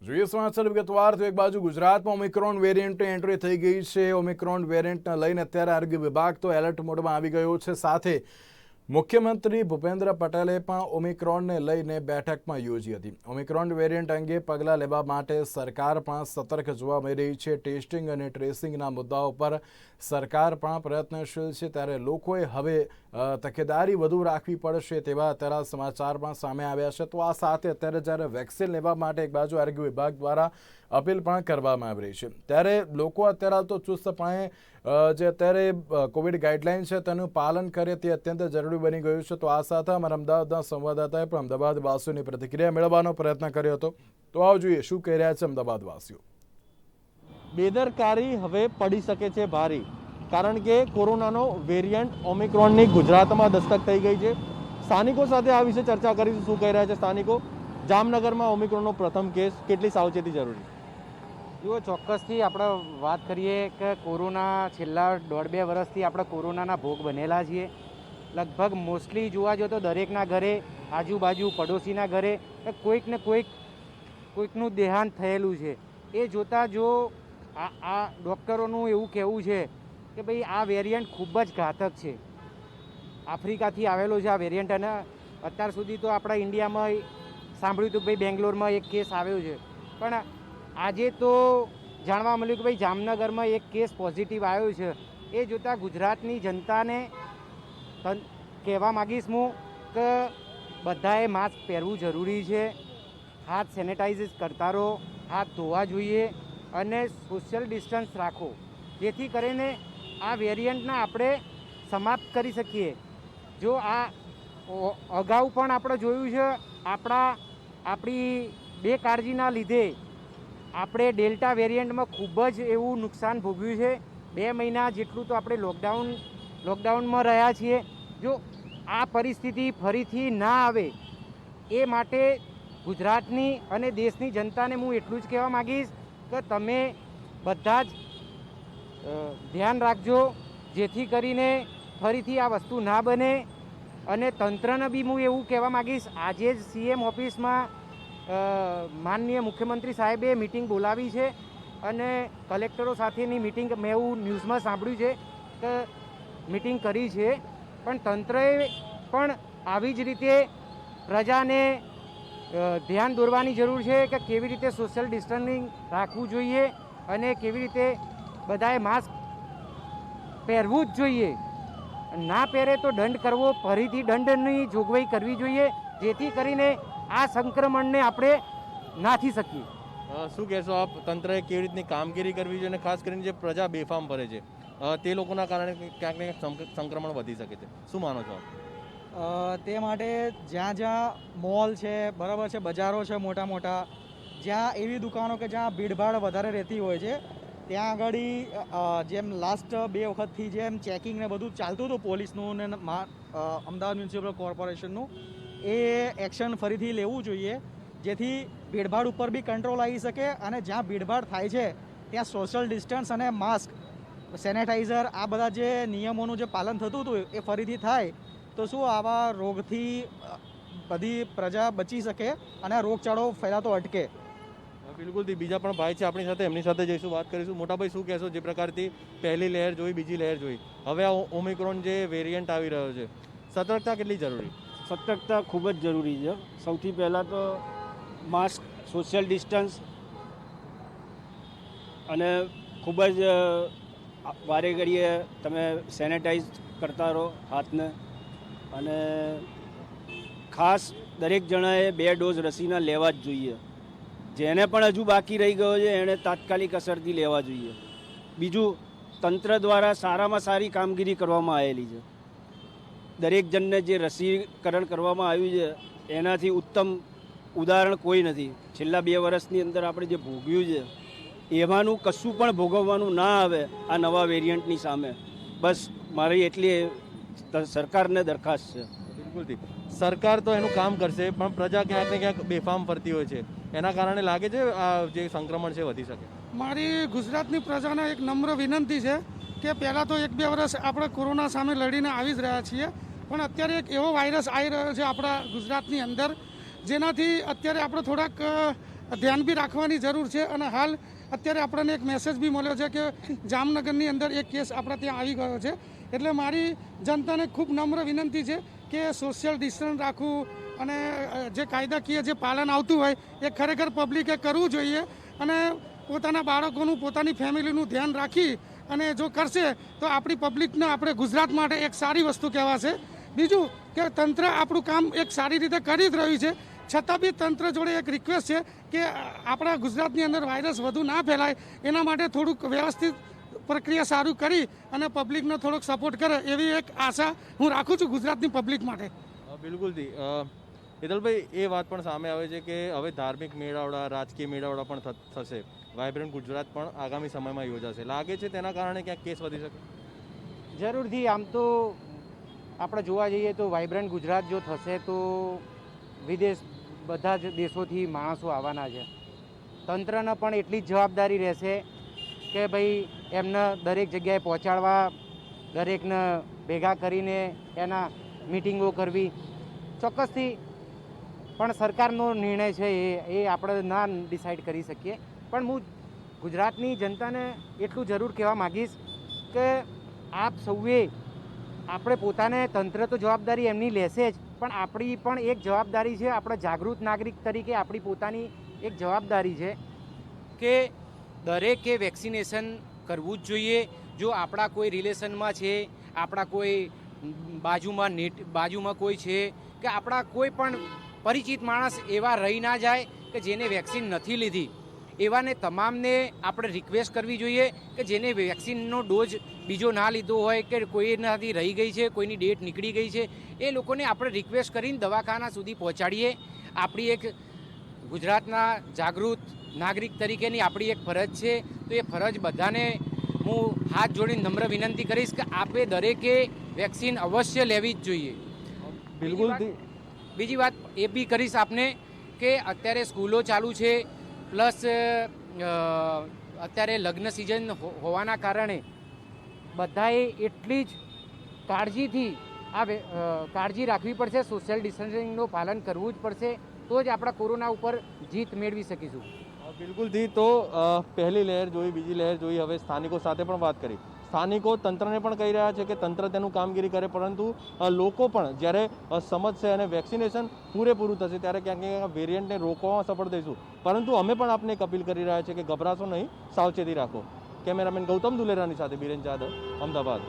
જોઈએ સમાચાર વિગતવાર તો એક બાજુ ગુજરાતમાં ઓમિક્રોન વેરિયન્ટની એન્ટ્રી થઈ ગઈ છે। ઓમિક્રોન વેરિયન્ટને લઈને અત્યારે આરોગ્ય વિભાગ તો એલર્ટ મોડમાં આવી ગયો છે। સાથે મુખ્યમંત્રી ભૂપેન્દ્ર પટેલે પણ ઓમિક્રોનને લઈને બેઠકમાં યોજી હતી। ઓમિક્રોન વેરિયન્ટ અંગે પગલાં લેવા માટે સરકાર પણ સતર્ક જોવા મળી રહી છે। ટેસ્ટિંગ અને ટ્રેસિંગના મુદ્દાઓ પર સરકાર પણ પ્રયત્નશીલ છે, ત્યારે લોકોએ હવે તકેદારી વધુ રાખવી પડશે તેવા અત્યારે સમાચાર પણ સામે આવ્યા છે। તો આ સાથે અત્યારે જ્યારે વેક્સિન લેવા માટે એક બાજુ આરોગ્ય વિભાગ દ્વારા અપીલ પણ કરવામાં આવી રહી છે, ત્યારે લોકો અત્યારે તો ચુસ્તપણે જે અત્યારે કોવિડ ગાઈડલાઇન છે તેનું પાલન કરે તે અત્યંત જરૂરી બની ગયું છે। તો આ સાથે અમારા અમદાવાદના સંવાદદાતાએ પણ અમદાવાદવાસીઓની પ્રતિક્રિયા મેળવવાનો પ્રયત્ન કર્યો હતો। તો આવો જોઈએ શું કહી રહ્યા છે અમદાવાદવાસીઓ। બેદરકારી હવે પડી શકે છે ભારી, કારણ કે કોરોનાનો વેરિયન્ટ ઓમિક્રોનની ગુજરાતમાં દસ્તક થઈ ગઈ છે। સ્થાનિકો સાથે આ વિશે ચર્ચા કરીશું, શું કહી રહ્યા છે સ્થાનિકો। જામનગરમાં ઓમિક્રોનનો પ્રથમ કેસ, કેટલી સાવચેતી જરૂરી? જુઓ, ચોક્કસથી આપણે વાત કરીએ કે કોરોના છેલ્લા 1.5-2 વર્ષથી આપણે કોરોનાના ભોગ બનેલા છીએ। લગભગ મોસ્ટલી જોવા જઈએ તો દરેકના ઘરે, આજુબાજુ પડોશીના ઘરે કોઈક ને કોઈકનું દેહાંત થયેલું છે। એ જોતાં જો આ ડૉક્ટરોનું એવું કહેવું છે કે ભાઈ આ વેરિયન્ટ ખૂબ જ ઘાતક છે, આફ્રિકાથી આવેલો છે આ વેરિયન્ટ। અને અત્યાર સુધી તો આપણા ઇન્ડિયામાં સાંભળ્યું હતું કે ભાઈ બેંગ્લોરમાં એક કેસ આવ્યો છે, પણ આજે તો જાણવા મળ્યું કે ભાઈ જામનગરમાં એક કેસ પોઝિટિવ આવ્યો છે। એ જોતાં ગુજરાતની જનતાને કહેવા માગીશ હું કે બધાએ માસ્ક પહેરવું જરૂરી છે, હાથ સેનેટાઇઝ કરતા રહો, હાથ ધોવા જોઈએ અને સોશિયલ ડિસ્ટન્સ રાખો, જેથી કરીને આ વેરિયન્ટને આપણે સમાપ્ત કરી શકીએ। જો આ અગાઉ પણ આપણે જોયું છે, આપણી બેકાળજીના લીધે આપણે ડેલ્ટા વેરિયન્ટમાં ખૂબ જ એવું નુકસાન ભોગવ્યું છે। 2 મહિના જેટલું તો આપણે લોકડાઉનમાં રહ્યા છીએ। જો આ પરિસ્થિતિ ફરીથી ના આવે એ માટે ગુજરાતની અને દેશની જનતાને હું એટલું જ કહેવા માગીશ કે તમે બધા જ ધ્યાન રાખજો, જેથી કરીને ફરીથી આ વસ્તુ ના બને। અને તંત્રને બી હું એવું કહેવા માગીશ, આજે જ સીએમ ઓફિસમાં માનનીય મુખ્યમંત્રી સાહેબે મિટિંગ બોલાવી છે અને કલેક્ટરો સાથેની મિટિંગ મેં એવું ન્યૂઝમાં સાંભળ્યું છે કે મિટિંગ કરી છે, પણ તંત્રએ પણ આવી જ રીતે પ્રજાને ધ્યાન દોરવાની જરૂર છે કે કેવી રીતે સોશિયલ ડિસ્ટન્સિંગ રાખવું જોઈએ અને કેવી રીતે બધાએ માસ્ક પહેરવું જ જોઈએ। ના પહેરે તો દંડ કરવો, ફરીથી દંડની જોગવાઈ કરવી જોઈએ, જેથી કરીને આ સંક્રમણને આપણે નાથી શકીએ। શું કહેશો આપ, તંત્રએ કેવી રીતની કામગીરી કરવી જોઈએ અને ખાસ કરીને જે પ્રજા બેફામ ફરે છે તે લોકોના કારણે ક્યાંક ને ક્યાંક સંક્રમણ વધી શકે છે, શું માનો છો આપ? તે માટે જ્યાં જ્યાં મોલ છે, બરાબર છે, બજારો છે મોટા મોટા, જ્યાં એવી દુકાનો કે જ્યાં ભીડભાડ વધારે રહેતી હોય છે, ત્યાં આગળ જેમ લાસ્ટ 2 વખતથી જેમ ચેકિંગ ને બધું ચાલતું હતું પોલીસનું ને અમદાવાદ મ્યુનિસિપલ કોર્પોરેશનનું, એ એક્શન ફરીથી લેવું જોઈએ, જેથી ભીડભાડ ઉપર બી કંટ્રોલ આવી શકે અને જ્યાં ભીડભાડ થાય છે ત્યાં સોશિયલ ડિસ્ટન્સ અને માસ્ક, સેનેટાઈઝર, આ બધા જે નિયમોનું જે પાલન થતું હતું એ ફરીથી થાય તો શું આવા રોગથી બધી પ્રજા બચી શકે અને રોગચાળો ફેલાતો અટકે। બિલકુલથી બીજા પણ ભાઈ છે આપણી સાથે, એમની સાથે જઈશું, વાત કરીશું। મોટાભાઈ, શું કહેશો, જે પ્રકારથી પહેલી લહેર જોઈ, બીજી લહેર જોઈ, હવે આ ઓમિક્રોન જે વેરિયન્ટ આવી રહ્યો છે, સતર્કતા કેટલી જરૂરી? સતર્કતા ખૂબ જ જરૂરી છે। સૌથી પહેલાં તો માસ્ક, સોશિયલ ડિસ્ટન્સ અને ખૂબ જ વારે ઘડીએ તમે સેનેટાઈઝ કરતા રહો હાથને, અને ખાસ દરેક જણાએ 2 ડોઝ રસીના લેવા જ જોઈએ। જેને પણ હજુ બાકી રહી ગયો છે એણે તાત્કાલિક અસરથી લેવા જોઈએ। બીજું, તંત્ર દ્વારા સારામાં સારી કામગીરી કરવામાં આવેલી છે। દરેક જણને જે રસીકરણ કરવામાં આવ્યું છે એનાથી ઉત્તમ ઉદાહરણ કોઈ નથી। છેલ્લા 2 વર્ષની અંદર આપણે જે ભોગવ્યું છે એમાંનું કશું પણ ભોગવવાનું ના આવે આ નવા વેરિયન્ટની સામે, બસ મારી એટલી સરકારને દરખાસ્ત છે। બિલકુલથી સરકાર તો એનું કામ કરશે, પણ પ્રજા ક્યાંક ને ક્યાંક બેફામ ફરતી હોય છે, એના કારણે લાગે છે આ જે સંક્રમણ છે વધી શકે? મારી ગુજરાતની પ્રજાને એક નમ્ર વિનંતી છે કે પહેલાં તો 1-2 વર્ષ આપણે કોરોના સામે લડીને આવી જ રહ્યા છીએ, પણ અત્યારે એક એવો વાયરસ આવી રહ્યો છે આપણા ગુજરાતની અંદર, જેનાથી અત્યારે આપણે થોડાક ધ્યાન બી રાખવાની જરૂર છે. અને હાલ અત્યારે આપણને એક મેસેજ બી મળ્યો છે કે જામનગરની અંદર એક કેસ આપણા ત્યાં આવી ગયો છે. એટલે મારી જનતાને ખૂબ નમ્ર વિનંતી છે કે સોશિયલ ડિસ્ટન્સ રાખવું અને જે કાયદાકીય જે પાલન આવતું હોય એ ખરેખર પબ્લિકે કરવું જોઈએ. અને પોતાના બાળકોનું પોતાની ફેમિલીનું ધ્યાન રાખી અને જો કરશે તો આપણી પબ્લિકને આપણે ગુજરાત માટે એક સારી વસ્તુ કહેવાશે. બીજું કે તંત્ર આપણું કામ એક સારી રીતે કરી જ રહ્યું છે, છતાં બી તંત્ર જોડે એક રિક્વેસ્ટ છે કે આપણા ગુજરાતની અંદર વાયરસ વધુ ના ફેલાય એના માટે થોડુંક વ્યવસ્થિત પ્રક્રિયા સારું કરી અને પબ્લિકનો થોડોક સપોર્ટ કરે એવી એક આશા હું રાખું છું ગુજરાતની પબ્લિક માટે. બિલકુલથી હેતલભાઈ, એ વાત પણ સામે આવે છે કે હવે ધાર્મિક મેળાવડા, રાજકીય મેળાવડા પણ થશે. વાઇબ્રન્ટ ગુજરાત પણ આગામી સમયમાં યોજાશે. લાગે છે તેના કારણે ક્યાંક કેસ વધી શકે? જરૂરથી. આમ તો આપણે જોવા જઈએ તો વાઇબ્રન્ટ ગુજરાત જો થશે તો વિદેશ બધા જ દેશોથી માણસો આવવાના છે. તંત્રને પણ એટલી જ જવાબદારી રહેશે કે ભાઈ એમને દરેક જગ્યાએ પહોંચાડવા, દરેકને ભેગા કરીને એના મિટિંગો કરવી. ચોક્કસથી પણ સરકારનો નિર્ણય છે એ આપણે ના ડિસાઈડ કરી શકીએ. પણ હું ગુજરાતની જનતાને એટલું જરૂર કહેવા માગીશ કે આપ સૌએ આપણે પોતાને, તંત્ર તો જવાબદારી એમની લેશે જ, પણ આપણી પણ એક જવાબદારી છે. આપણે જાગૃત નાગરિક તરીકે આપણી પોતાની એક જવાબદારી છે કે દરેકે વેક્સિનેશન કરવું જ જોઈએ. જો આપણા કોઈ રિલેશનમાં છે, આપણા કોઈ બાજુમાં કોઈ છે કે આપણા કોઈ પણ પરિચિત માણસ એવા રહી ના જાય કે જેને વેક્સિન નથી લીધી, એવાને તમામને આપણે રિક્વેસ્ટ કરવી જોઈએ કે જેને વેક્સિનનો ડોઝ બીજો ના લીધો હોય કે કોઈનાથી રહી ગઈ છે, કોઈની ડેટ નીકળી ગઈ છે, એ લોકોને આપણે રિક્વેસ્ટ કરીને દવાખાના સુધી પહોંચાડીએ. આપણી એક ગુજરાતના જાગૃત નાગરિક તરીકેની આપણી એક ફરજ છે. તો એ ફરજ બધાને હું હાથ જોડીને નમ્ર વિનંતી કરીશ કે આપે દરેકે વેક્સિન અવશ્ય લેવી જ જોઈએ. બિલકુલ. બીજી વાત એ બી કરીશ આપને કે અત્યારે સ્કૂલો ચાલુ છે, પ્લસ અત્યારે લગ્ન સિઝન હોવાના કારણે બધાએ એટલી જ કાળજીથી કાળજી રાખવી પડશે. સોશિયલ ડિસ્ટન્સિંગનું પાલન કરવું જ પડશે, તો જ આપણા કોરોના ઉપર જીત મેળવી શકીશું. બિલકુલથી. તો પહેલી લહેર જોઈ, બીજી લહેર જોઈ, હવે સ્થાનિકો સાથે પણ વાત કરી. સ્થાનિકો તંત્રને પણ કહી રહ્યા છે કે તંત્ર તેનું કામગીરી કરે, પરંતુ લોકો પણ જ્યારે સમજશે અને વેક્સિનેશન પૂરેપૂરું થશે ત્યારે ક્યાંક ક્યાંક વેરિયન્ટને રોકવામાં સફળ થઈશું. પરંતુ અમે પણ આપને એક અપીલ કરી રહ્યા છીએ કે ગભરાશો નહીં, સાવચેતી રાખો. કેમેરામેન ગૌતમ દુલેરાની સાથે બીરેન જાદવ, અમદાવાદ.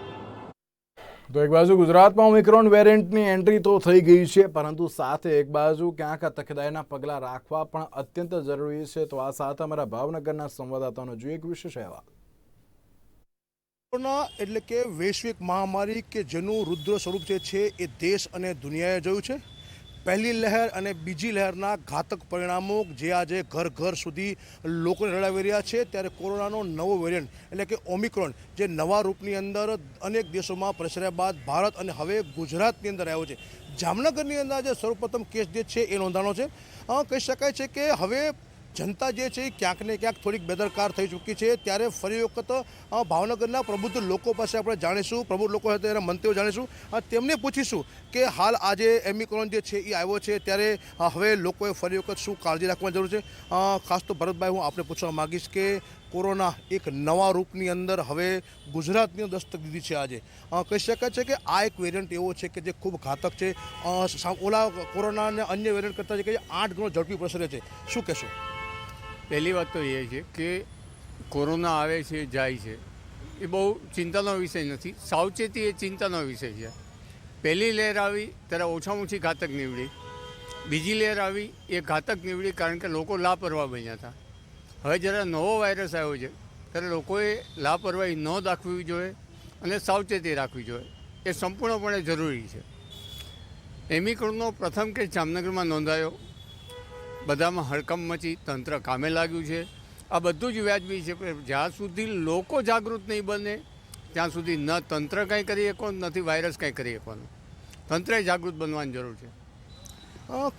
તો એક બાજુ ગુજરાતમાં ઓમિક્રોન વેરિયન્ટની એન્ટ્રી તો થઈ ગઈ છે, પરંતુ સાથે એક બાજુ ક્યાંક તકેદારીના પગલાં રાખવા પણ અત્યંત જરૂરી છે. તો આ સાથે અમારા ભાવનગરના સંવાદદાતાનો જોઈએ એક વિશેષ અહેવાલ. કોરોના એટલે કે વૈશ્વિક મહામારી કે જેનું રુદ્ર સ્વરૂપ જે છે એ દેશ અને દુનિયાએ જોયું છે. પહેલી લહેર અને બીજી લહેરના ઘાતક પરિણામો જે આજે ઘર ઘર સુધી લોકોને રડાવી રહ્યા છે, ત્યારે કોરોનાનો નવો વેરિયન્ટ એટલે કે ઓમિક્રોન જે નવા રૂપની અંદર અનેક દેશોમાં પ્રસર્યા બાદ ભારત અને હવે ગુજરાતની અંદર આવ્યો છે. જામનગરની અંદર જે સર્વપ્રથમ કેસ જે છે એ નોંધાણો છે. કહી શકાય છે કે હવે જનતા જે છે એ ક્યાંક ને ક્યાંક થોડીક બેદરકાર થઈ ચૂકી છે. ત્યારે ફરી વખત ભાવનગરના પ્રબુદ્ધ લોકો પાસે આપણે જાણીશું, પ્રબુદ્ધ લોકો સાથે એના મંતવ્યો જાણીશું, તેમને પૂછીશું કે હાલ આજે ઓમિક્રોન જે છે એ આવ્યો છે ત્યારે હવે લોકોએ ફરી વખત શું કાળજી રાખવાની જરૂર છે. ખાસ તો ભરતભાઈ, હું આપને પૂછવા માગીશ કે કોરોના એક નવા રૂપની અંદર હવે ગુજરાતની દસ્તક દીધી છે. આજે કહી શકાય છે કે આ એક વેરિયન્ટ એવો છે કે જે ખૂબ ઘાતક છે. ઓલા કોરોનાને અન્ય વેરિયન્ટ કરતાં છે કે 8 ગણો ઝડપી પ્રસરે છે. શું કહેશો? પહેલી વાત તો એ છે કે કોરોના આવે છે, જાય છે, એ બહુ ચિંતાનો વિષય નથી. સાવચેતી એ ચિંતાનો વિષય છે. પહેલી લહેર આવી ત્યારે ઓછામાં ઓછી ઘાતક નીવડી, બીજી લહેર આવી એ ઘાતક નીવડી કારણ કે લોકો લાપરવાહ બન્યા હતા. હવે જ્યારે નવો વાયરસ આવ્યો છે ત્યારે લોકોએ લાપરવાહી ન દાખવવી જોઈએ અને સાવચેતી રાખવી જોઈએ. એ સંપૂર્ણપણે જરૂરી છે. ઓમિક્રોનનો પ્રથમ કેસ જામનગરમાં નોંધાયો, બધામાં હડકંપ મચી, તંત્ર કામે લાગ્યું છે. આ બધું જ વ્યાજબી છે, પણ જ્યાં સુધી લોકો જાગૃત નહીં બને ત્યાં સુધી ન તંત્ર કંઈ કરી શકો, નથી વાયરસ કંઈ કરી શકવાનું. તંત્રએ જાગૃત બનવાની જરૂર છે.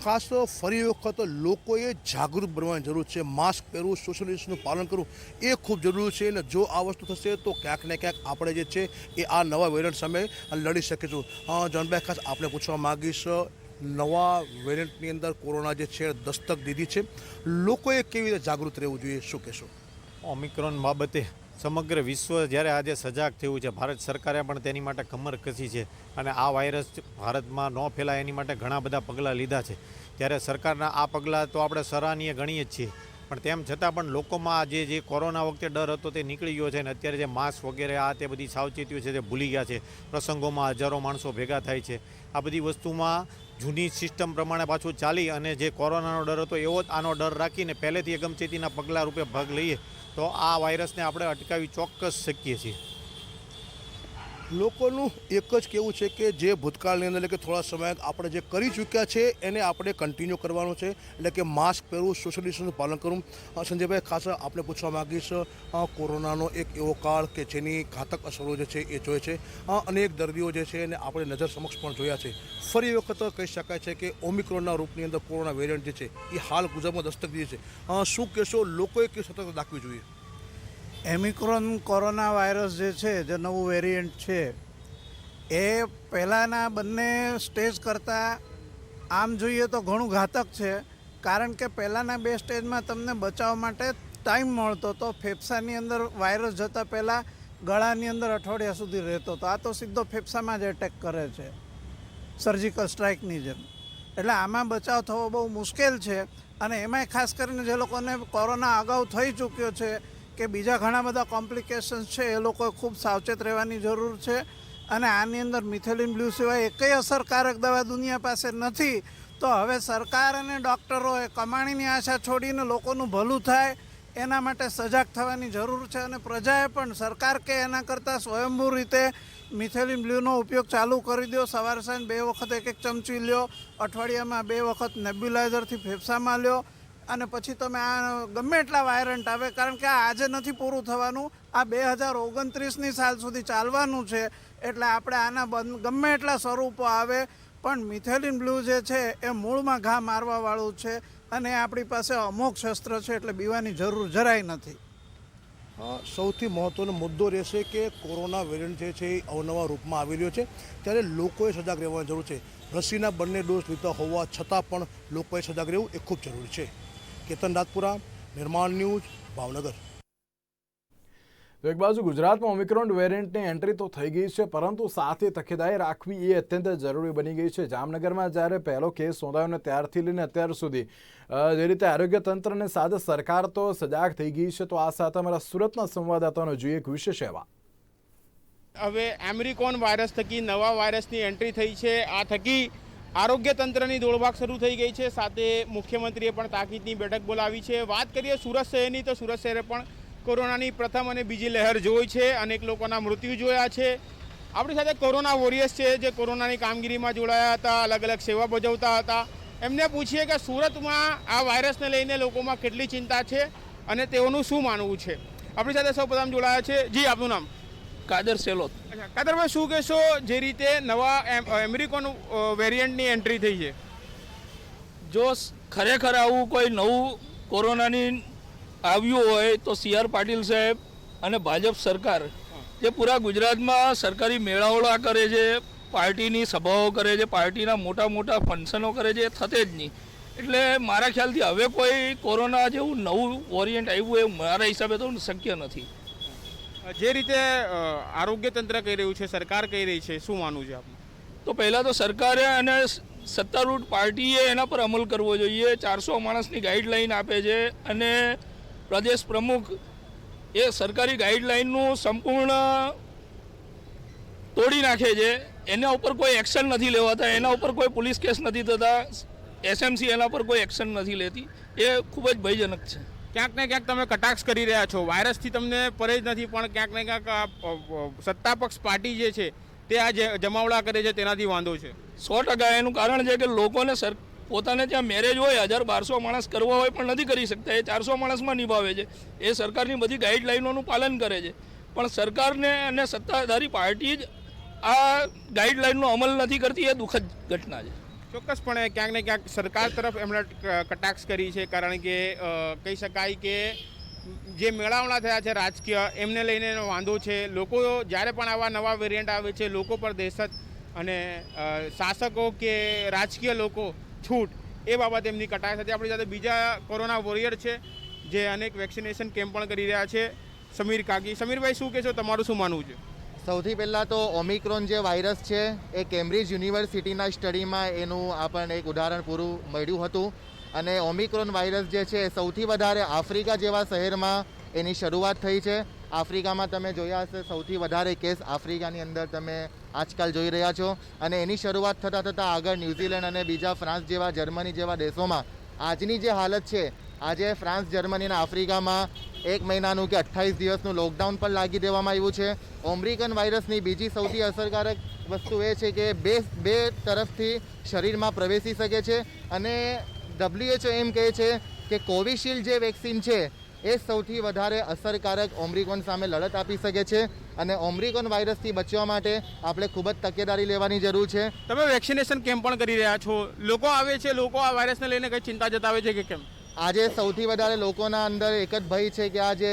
ખાસ તો ફરી વખત લોકોએ જાગૃત બનવાની જરૂર છે. માસ્ક પહેરવું, સોશિયલ ડિસ્ટન્સનું પાલન કરવું એ ખૂબ જરૂરી છે. અને જો આ વસ્તુ થશે તો ક્યાંક ને ક્યાંક આપણે જે છે એ આ નવા વેરિયન્ટ સામે લડી શકીશું. જનભાઈ, ખાસ આપણે પૂછવા માગીશ, નવા વેરિયન્ટની અંદર કોરોના જે છે દસ્તક દીધી છે, લોકોએ કેવી રીતે જાગૃત રહેવું જોઈએ, શું કહેશો? ઓમિક્રોન બાબતે સમગ્ર વિશ્વ જ્યારે આજે સજાગ થયું છે, ભારત સરકારે પણ તેની માટે કમર કસી છે અને આ વાયરસ ભારતમાં ન ફેલાય એની માટે ઘણા બધા પગલાં લીધા છે. ત્યારે સરકારના આ પગલાં તો આપણે સરાહનીય ગણીએ જ છીએ, પણ તેમ છતાં પણ લોકોમાં જે કોરોના વખતે ડર હતો તે નીકળી ગયો છે અને અત્યારે જે માસ્ક વગેરે આ તે બધી સાવચેતીઓ છે તે ભૂલી ગયા છે. પ્રસંગોમાં હજારો માણસો ભેગા થાય છે. આ બધી વસ્તુમાં જૂની સિસ્ટમ પ્રમાણે પાછું ચાલી અને જે કોરોનાનો ડર હતો એવો જ આનો ડર રાખીને પહેલેથી અગમચેતીના પગલાં રૂપે ભાગ લઈએ તો આ વાયરસને આપણે અટકાવી ચોક્કસ શકીએ છીએ. લોકોનું એક જ કહેવું છે કે જે ભૂતકાળની અંદર એટલે કે થોડા સમય આપણે જે કરી ચૂક્યા છે એને આપણે કન્ટિન્યુ કરવાનું છે, એટલે કે માસ્ક પહેરવું, સોશિયલ ડિસ્ટન્સનું પાલન કરવું. સંજયભાઈ, ખાસ આપણે પૂછવા માગીશ, કોરોનાનો એક એવો કાળ કે જેની ઘાતક અસરો જે છે એ જોઈએ છે, અનેક દર્દીઓ જે છે એને આપણે નજર સમક્ષ પણ જોયા છે. ફરી વખત કહી શકાય છે કે ઓમિક્રોનના રૂપની અંદર કોરોના વેરિયન્ટ જે છે એ હાલ ગુજરાતમાં દસ્તક દીધી છે. શું કહેશો, લોકોએ કેવી સતર્કતા દાખવવી જોઈએ? ઓમિક્રોન કોરોના વાયરસ જે છે, જે નવું વેરિયન્ટ છે, એ પહેલાંના બંને સ્ટેજ કરતાં આમ જોઈએ તો ઘણું ઘાતક છે. કારણ કે પહેલાંના 2 સ્ટેજમાં તમને બચાવ માટે ટાઈમ મળતો હતો. ફેફસાની અંદર વાયરસ જતાં પહેલાં ગળાની અંદર અઠવાડિયા સુધી રહેતો હતો. આ તો સીધો ફેફસામાં જ એટેક કરે છે, સર્જિકલ સ્ટ્રાઇકની જેમ. એટલે આમાં બચાવ થવો બહુ મુશ્કેલ છે. અને એમાંય ખાસ કરીને જે લોકોને કોરોના અગાઉ થઈ ચૂક્યો છે કે બીજા ઘણા બધા કોમ્પ્લિકેશન્સ છે, એ લોકોએ ખૂબ સાવચેત રહેવાની જરૂર છે. અને આની અંદર મિથેલિન બ્લુ સિવાય એકેય અસરકારક દવા દુનિયા પાસે નથી. તો હવે સરકાર અને ડૉક્ટરોએ કમાણીની આશા છોડીને લોકોનું ભલું થાય એના માટે સજાગ થવાની જરૂર છે. અને પ્રજાએ પણ સરકાર કે એના કરતાં સ્વયંભૂ રીતે મિથેલિન બ્લુનો ઉપયોગ ચાલુ કરી દો. સવાર સાંજ 2 વખત 1 ચમચી લ્યો, અઠવાડિયામાં 2 વખત નેબ્યુલાઇઝરથી ફેફસામાં લ્યો. અને પછી તમે આ ગમે એટલા વાયરન્ટ આવે, કારણ કે આ આજે નથી પૂરું થવાનું, આ 2029ની સાલ સુધી ચાલવાનું છે. એટલે આપણે આના ગમે એટલા સ્વરૂપો આવે પણ મિથેલિન બ્લુ જે છે એ મૂળમાં ઘા મારવાવાળું છે અને આપણી પાસે અમોઘ શસ્ત્ર છે, એટલે બીવાની જરૂર જરાય નથી. સૌથી મહત્ત્વનો મુદ્દો રહેશે કે કોરોના વેરિયન્ટ જે છે એ અવનવા રૂપમાં આવી રહ્યો છે, ત્યારે લોકોએ સજાગ રહેવાની જરૂર છે. રસીના બંને ડોઝ લીધા હોવા છતાં પણ લોકોએ સજાગ રહેવું એ ખૂબ જરૂરી છે. કેતન રાજપુરા, નિર્માણ ન્યૂઝ, ભાવનગર. તો એક બાજુ ગુજરાતમાં ઓમિક્રોન વેરિયન્ટની એન્ટ્રી તો થઈ ગઈ છે, પરંતુ સાથે તકેદારી રાખવી એ અત્યંત જરૂરી બની ગઈ છે. જામનગરમાં જ્યારે પહેલો કેસ નોંધાયો ને ત્યારથી લઈને અત્યાર સુધી જે રીતે આરોગ્ય તંત્રને સાથે સરકાર તો સજાગ થઈ ગઈ છે, તો આ સાથે અમારા સુરતના સંવાદદાતાનો જોઈએ એક વિશેષ અહેવાલ. હવે ઓમિક્રોન વાયરસ થકી નવા વાયરસની એન્ટ્રી થઈ છે. આ થકી આરોગ્ય તંત્રની દોડભાગ શરૂ થઈ ગઈ છે. સાથે મુખ્યમંત્રીએ પણ તાકીદની બેઠક બોલાવી છે. વાત કરીએ સુરત શહેરની, તો સુરત શહેરે પણ કોરોનાની પ્રથમ અને બીજી લહેર જોઈ છે. અનેક લોકોના મૃત્યુ જોયા છે. આપણી સાથે કોરોના વોરિયર્સ છે, જે કોરોનાની કામગીરીમાં જોડાયા હતા, અલગ અલગ સેવા બજાવતા હતા. એમને પૂછીએ કે સુરતમાં આ વાયરસને લઈને લોકોમાં કેટલી ચિંતા છે અને તેઓનું શું માનવું છે. આપણી સાથે સૌપ્રથમ જોડાયા છે. જી, આપનું નામ? કાદર સેલોત. કાદરભાઈ, શું કહેશો, જે રીતે નવા ઓમિક્રોન વેરિયન્ટની એન્ટ્રી થઈ છે? જો ખરેખર આવું કોઈ નવું કોરોનાની આવ્યું હોય તો CR પાટીલ સાહેબ અને ભાજપ સરકાર જે પૂરા ગુજરાતમાં સરકારી મેળાવડા કરે છે, પાર્ટીની સભાઓ કરે છે, પાર્ટીના મોટા મોટા ફંક્શનો કરે છે, એ થતે જ નહીં. એટલે મારા ખ્યાલથી હવે કોઈ કોરોના જેવું નવું વેરિયન્ટ આવ્યું એ મારા હિસાબે તો શક્ય નથી. જે રીતે આરોગ્ય તંત્ર કહી રહ્યું છે, સરકાર કહી રહી છે, શું માનવું છે આપનું? તો પહેલાં તો સરકારે અને સત્તારૂઢ પાર્ટીએ એના પર અમલ કરવો જોઈએ. 400 માણસની ગાઈડલાઈન આપે છે અને પ્રદેશ પ્રમુખ એ સરકારી ગાઈડલાઈનનું સંપૂર્ણ તોડી નાખે છે. એના ઉપર કોઈ એક્શન નથી લેવાતા, એના ઉપર કોઈ પોલીસ કેસ નથી થતા, SMC એના પર કોઈ એક્શન નથી લેતી. એ ખૂબ જ ભયજનક છે. ક્યાંક ને ક્યાંક તમે કટાક્ષ કરી રહ્યા છો. વાયરસથી તમને પરેજ નથી, પણ ક્યાંક ને ક્યાંક સત્તાપક્ષ પાર્ટી જે છે તે આ જમાવડા કરે છે, તેનાથી વાંધો છે. 100% એનું કારણ છે કે લોકોને પોતાને ત્યાં મેરેજ હોય 1000-1200 માણસ કરવા હોય પણ નથી કરી શકતા. એ 400 માણસમાં નિભાવે છે. એ સરકારની બધી ગાઈડલાઈનોનું પાલન કરે છે, પણ સરકારને અને સત્તાધારી પાર્ટી જ આ ગાઈડલાઈનનો અમલ નથી કરતી. એ દુઃખદ ઘટના છે. ચોક્કસપણે ક્યાંક ને ક્યાંક સરકાર તરફ એમણે કટાક્ષ કરી છે, કારણ કે કહી શકાય કે જે મેળાવડા થયા છે રાજકીય, એમને લઈને વાંધો છે. લોકો જ્યારે પણ આવા નવા વેરિયન્ટ આવે છે, લોકો પર દહેશત અને શાસકો કે રાજકીય લોકો છૂટ એ બાબતે એમની કટાક્ષ હતી. આપણી સાથે બીજા કોરોના વોરિયર છે જે અનેક વેક્સિનેશન કેમ્પ પણ કરી રહ્યા છે, સમીર કાકી. સમીરભાઈ, શું કહેશો, તમારું શું માનવું છે? સૌથી પહેલાં તો ઓમિક્રોન જે વાયરસ છે એ કેમ્બ્રિજ યુનિવર્સિટીના સ્ટડીમાં એનું આપણને એક ઉદાહરણ પૂરું મળ્યું હતું. અને ઓમિક્રોન વાયરસ જે છે સૌથી વધારે આફ્રિકા જેવા શહેરમાં એની શરૂઆત થઈ છે. આફ્રિકામાં તમે જોયા હશે સૌથી વધારે કેસ આફ્રિકાની અંદર તમે આજકાલ જોઈ રહ્યા છો. અને એની શરૂઆત થતાં થતાં આગળ ન્યૂઝીલેન્ડ અને બીજા ફ્રાન્સ જેવા, જર્મની જેવા દેશોમાં આજની જે હાલત છે, આજે ફ્રાન્સ, જર્મની અને આફ્રિકામાં 1 મહિનાનું કે 28 દિવસનું લોકડાઉન પણ લાગી દેવામાં આવ્યું છે. ઓમિક્રોન વાયરસની બીજી સૌથી અસરકારક વસ્તુ એ છે કે બે તરફથી શરીરમાં પ્રવેશી શકે છે. અને WHO એમ કહે છે કે કોવિશિલ્ડ જે વેક્સિન છે એ સૌથી વધારે અસરકારક ઓમિક્રોન સામે લડત આપી શકે છે. અને ઓમિક્રોન વાયરસથી બચવા માટે આપણે ખૂબ જ તકેદારી લેવાની જરૂર છે. તમે વેક્સિનેશન કેમ્પ પણ કરી રહ્યા છો, લોકો આવે છે, લોકો આ વાયરસને લઈને કંઈ ચિંતા જતાવે છે કે કેમ? આજે સૌથી વધારે લોકોના અંદર એક જ ભય છે કે આ જે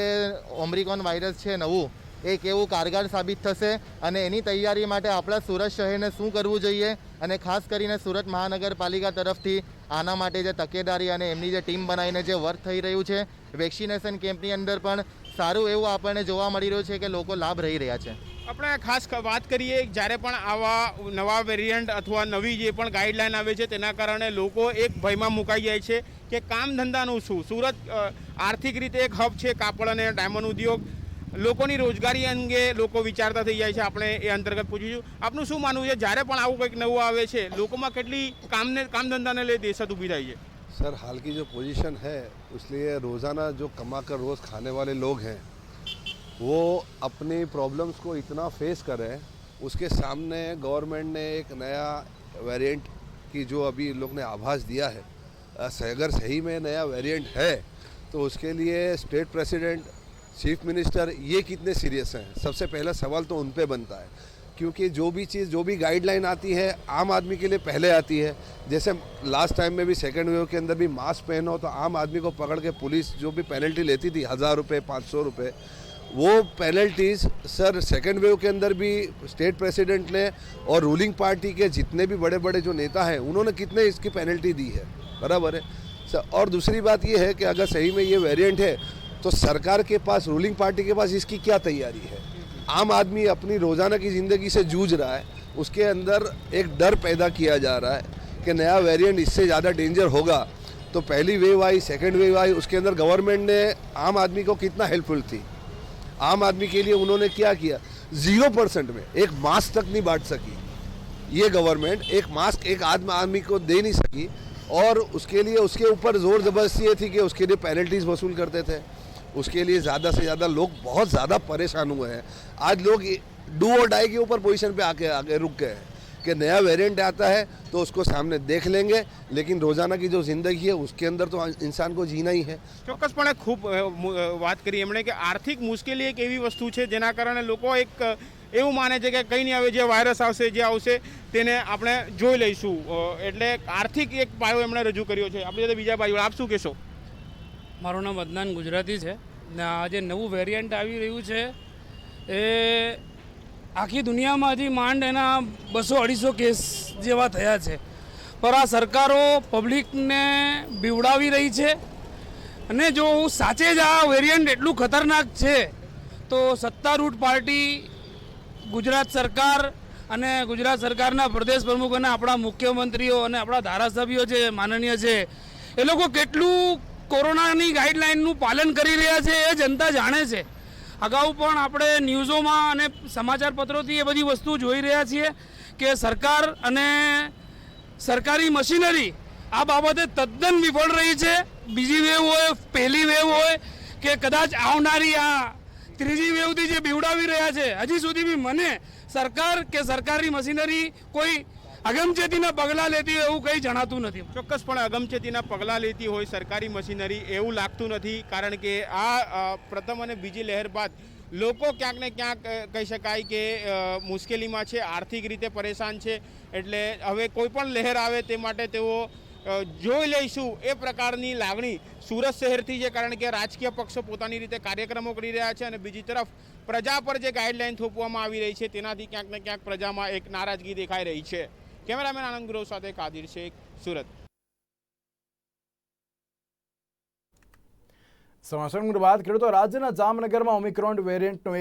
ઓમિક્રોન વાયરસ છે નવું, એ કેવું કારગર સાબિત થશે. અને એની તૈયારી માટે આપણા સુરત શહેરને શું કરવું જોઈએ, અને ખાસ કરીને સુરત મહાનગરપાલિકા તરફથી આના માટે જે તકેદારી અને એમની જે ટીમ બનાવીને જે વર્ક થઈ રહ્યું છે, વેક્સિનેશન કેમ્પની અંદર પણ સારું એવું આપણને જોવા મળી રહ્યું છે કે લોકો લાભ રહી રહ્યા છે. આપણે ખાસ વાત કરીએ, જ્યારે પણ આવા નવા વેરિયન્ટ અથવા નવી જે પણ ગાઈડલાઈન આવે છે તેના કારણે લોકો એક ભયમાં મુકાઈ જાય છે કે કામ ધંધાનું શું. સુરત આર્થિક રીતે એક હબ છે, કાપડ અને ડાયમંડ ઉદ્યોગ, લોકોની રોજગારી અંગે લોકો વિચારતા થઈ જાય છે. આપણે એ અંતર્ગત પૂછીશું, આપનું શું માનવું છે, જ્યારે પણ આવું કંઈક નવું આવે છે લોકોમાં કેટલી કામ ધંધાને લઈ દહેશત ઊભી થાય છે? सर, हाल की जो पोजीशन है उसलिए रोज़ाना जो कमा कर रोज़ खाने वाले लोग हैं वो अपनी प्रॉब्लम्स को इतना फेस कर रहे हैं. उसके सामने गवर्नमेंट ने एक नया वेरिएंट की जो अभी लोग ने आभास दिया है, अगर सही में नया वेरिएंट है तो उसके लिए स्टेट प्रेसिडेंट, चीफ मिनिस्टर ये कितने सीरियस हैं. सबसे पहला सवाल तो उन पे बनता है, क्योंकि जो भी चीज़, जो भी गाइडलाइन आती है आम आदमी के लिए पहले आती है. जैसे लास्ट टाइम में भी सेकेंड वेव के अंदर भी मास्क पहनो तो आम आदमी को पकड़ के पुलिस जो भी पेनल्टी लेती थी 1000 रुपये, 500 रुपये, वो पेनल्टीज़ सर सेकेंड वेव के अंदर भी स्टेट प्रेसिडेंट ने और रूलिंग पार्टी के जितने भी बड़े बड़े जो नेता हैं उन्होंने कितने इसकी पेनल्टी दी है, बराबर है सर. और दूसरी बात ये है कि अगर सही में ये वेरिएंट है तो सरकार के पास, रूलिंग पार्टी के पास इसकी क्या तैयारी है? आम आदमी अपनी रोज़ाना की ज़िंदगी से जूझ रहा है, उसके अंदर एक डर पैदा किया जा रहा है कि नया वेरिएंट इससे ज़्यादा डेंजर होगा. तो पहली वेव आई, सेकेंड वेव आई, उसके अंदर गवर्नमेंट ने आम आदमी को कितना हेल्पफुल थी. आम आदमी के लिए उन्होंने क्या किया, 0% में एक मास्क तक नहीं बांट सकी ये गवर्नमेंट. एक मास्क एक आदमी को दे नहीं सकी, और उसके लिए उसके ऊपर ज़ोर ज़बरदस्ती ये थी कि उसके लिए पेनल्टीज़ वसूल करते थे. उसके लिए ज़्यादा से ज़्यादा लोग बहुत ज़्यादा परेशान हुए हैं. आज लोग डू और डाई के ऊपर पोजीशन पे आके रुक गए हैं कि नया वेरिएंट आता है तो उसको सामने देख लेंगे, लेकिन रोज़ाना की जो ज़िंदगी है उसके अंदर तो इंसान को जीना ही है. ચોક્કસપણે ખૂબ વાત કરી એમણે કે આર્થિક મુશ્કેલી એક એવી વસ્તુ છે જેના કારણે લોકો એક એવું માને છે કે કંઈ નહીં આવે, જે વાયરસ આવશે, જે આવશે તેને આપણે જોઈ લઈશું. એટલે આર્થિક એક પાયો એમણે રજૂ કર્યો છે. આપણી સાથે બીજા ભાઈઓ, આપ શું કહેશો? મારું નામ અદનાન ગુજરાતી છે ને આ જે નવું વેરિયન્ટ આવી રહ્યું છે એ આખી દુનિયામાં હજી માંડ એના 200-250 કેસ જેવા થયા છે. પર આ સરકારો પબ્લિકને બીવડાવી રહી છે. અને જો સાચે જ આ વેરિયન્ટ એટલું ખતરનાક છે તો સત્તારૂઢ પાર્ટી, ગુજરાત સરકાર અને ગુજરાત સરકારના પ્રદેશ પ્રમુખ અને આપણા મુખ્યમંત્રીઓ અને આપણા ધારાસભ્યો છે માનનીય છે, એ લોકો કેટલું કોરોનાની ગાઈડલાઇનનું પાલન કરી રહ્યા છે એ જનતા જાણે છે. અગાઉ પણ આપણે ન્યૂઝોમાં અને સમાચાર પત્રોથી એ બધી વસ્તુ જોઈ રહ્યા છીએ કે સરકાર અને સરકારી મશીનરી આ બાબતે તદ્દન વિફળ રહી છે. બીજી વેવ હોય, પહેલી વેવ હોય કે કદાચ આવનારી આ ત્રીજી વેવથી જે બીવડાવી રહ્યા છે, હજી સુધી બી મને સરકાર કે સરકારી મશીનરી કોઈ અગમચેતીના પગલાં લેતી હોય એવું કંઈ જણાતું નથી. ચોક્કસપણે અગમચેતીના પગલાં લેતી હોય સરકારી મશીનરી એવું લાગતું નથી, કારણ કે આ પ્રથમ અને બીજી લહેર બાદ લોકો ક્યાંક ને ક્યાંક કહી શકાય કે મુશ્કેલીમાં છે, આર્થિક રીતે પરેશાન છે. એટલે હવે કોઈ પણ લહેર આવે તે માટે તેઓ જોઈ લઈશું એ પ્રકારની લાગણી સુરત શહેરથી છે, કારણ કે રાજકીય પક્ષો પોતાની રીતે કાર્યક્રમો કરી રહ્યા છે અને બીજી તરફ પ્રજા પર જે ગાઈડલાઈન થોપવામાં આવી રહી છે તેનાથી ક્યાંક ને ક્યાંક પ્રજામાં એક નારાજગી દેખાઈ રહી છે. કેમેરામેન આનંદ ગુરવ સાથે કાદિર શેખ, સુરત. સમાચારની વાત કરીએ તો રાજ્યના જામનગરમાં ઓમિક્રોન વેરિયન્ટનો